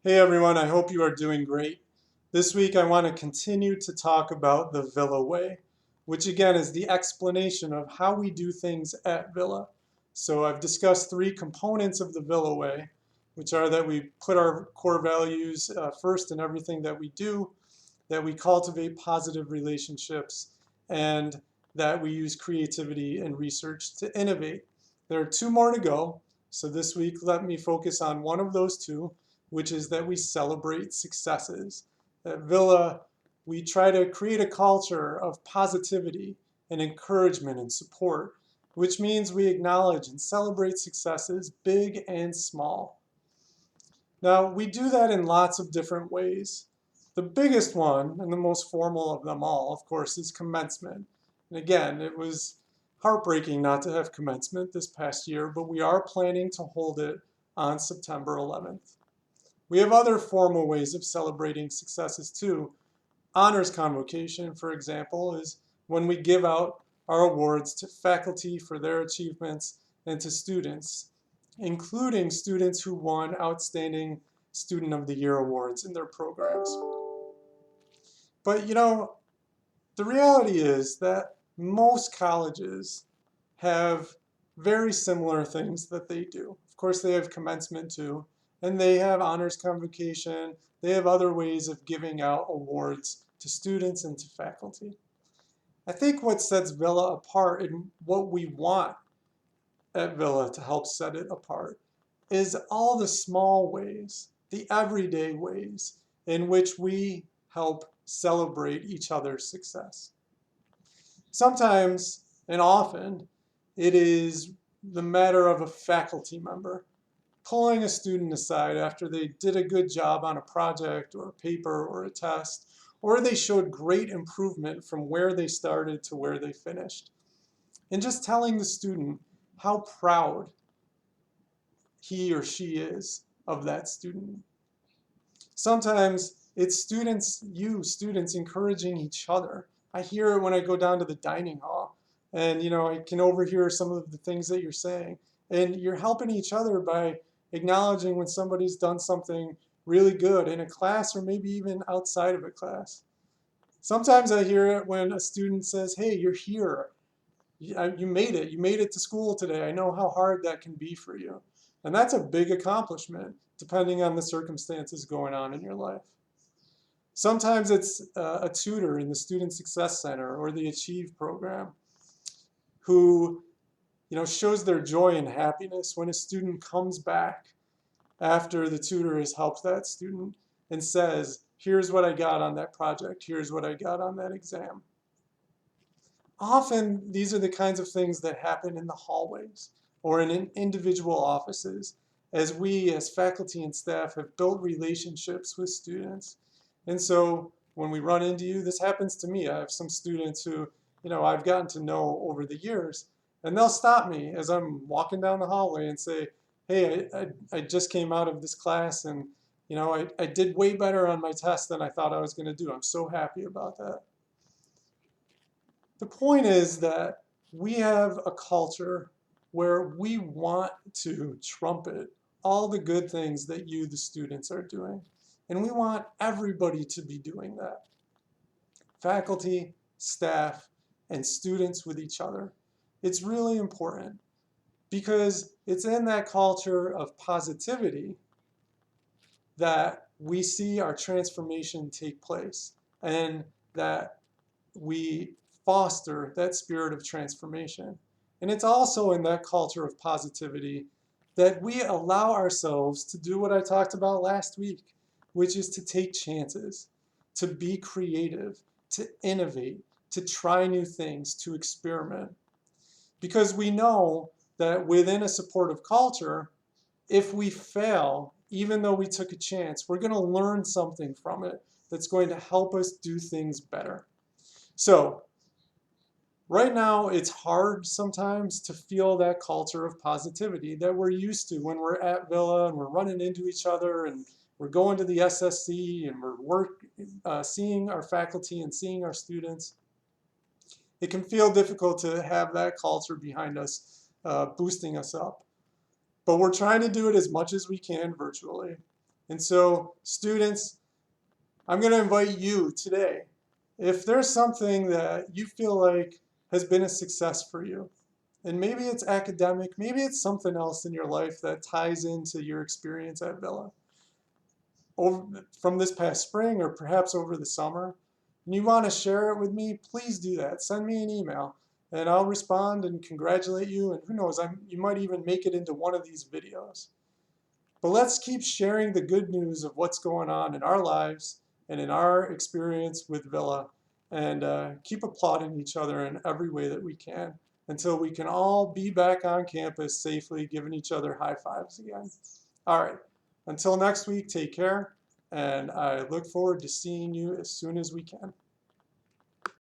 Hey everyone, I hope you are doing great. This week I want to continue to talk about the Villa Way, which again is the explanation of how we do things at Villa. So I've discussed three components of the Villa Way, which are that we put our core values first in everything that we do, that we cultivate positive relationships, and that we use creativity and research to innovate. There are two more to go, so this week let me focus on one of those two, which is that we celebrate successes. At Villa, we try to create a culture of positivity and encouragement and support, which means we acknowledge and celebrate successes, big and small. Now, we do that in lots of different ways. The biggest one, and the most formal of them all, of course, is commencement. And again, it was heartbreaking not to have commencement this past year, but we are planning to hold it on September 11th. We have other formal ways of celebrating successes too. Honors Convocation, for example, is when we give out our awards to faculty for their achievements and to students, including students who won Outstanding Student of the Year awards in their programs. But the reality is that most colleges have very similar things that they do. Of course, they have commencement too, and they have honors convocation. They have other ways of giving out awards to students and to faculty. I think what sets Villa apart and what we want at Villa to help set it apart is all the small ways, the everyday ways in which we help celebrate each other's success. Sometimes, and often, it is the matter of a faculty member pulling a student aside after they did a good job on a project or a paper or a test, or they showed great improvement from where they started to where they finished. And just telling the student how proud he or she is of that student. Sometimes it's students encouraging each other. I hear it when I go down to the dining hall and I can overhear some of the things that you're saying. And you're helping each other by acknowledging when somebody's done something really good in a class or maybe even outside of a class. Sometimes I hear it when a student says, "Hey, you're here. You made it. You made it to school today. I know how hard that can be for you." And that's a big accomplishment, depending on the circumstances going on in your life. Sometimes it's a tutor in the Student Success Center or the Achieve program who shows their joy and happiness when a student comes back after the tutor has helped that student and says, "Here's what I got on that project. Here's what I got on that exam." Often, these are the kinds of things that happen in the hallways or in individual offices as we, as faculty and staff, have built relationships with students. And so when we run into you, this happens to me. I have some students who, I've gotten to know over the years, and they'll stop me as I'm walking down the hallway and say, "Hey, I just came out of this class and I did way better on my test than I thought I was going to do. I'm so happy about that." The point is that we have a culture where we want to trumpet all the good things that you, the students, are doing. And we want everybody to be doing that. Faculty, staff, and students with each other. It's really important because it's in that culture of positivity that we see our transformation take place and that we foster that spirit of transformation. And it's also in that culture of positivity that we allow ourselves to do what I talked about last week, which is to take chances, to be creative, to innovate, to try new things, to experiment. Because we know that within a supportive culture, if we fail, even though we took a chance, we're going to learn something from it that's going to help us do things better. So, right now, it's hard sometimes to feel that culture of positivity that we're used to when we're at Villa and we're running into each other and we're going to the SSC and we're seeing our faculty and seeing our students. It can feel difficult to have that culture behind us, boosting us up. But we're trying to do it as much as we can virtually. And so, students, I'm going to invite you today, if there's something that you feel like has been a success for you, and maybe it's academic, maybe it's something else in your life that ties into your experience at Villa from this past spring or perhaps over the summer, and you want to share it with me, please do that. Send me an email and I'll respond and congratulate you. And who knows, you might even make it into one of these videos. But let's keep sharing the good news of what's going on in our lives and in our experience with Villa, and keep applauding each other in every way that we can until we can all be back on campus safely, giving each other high fives again. All right, until next week, take care, and I look forward to seeing you as soon as we can.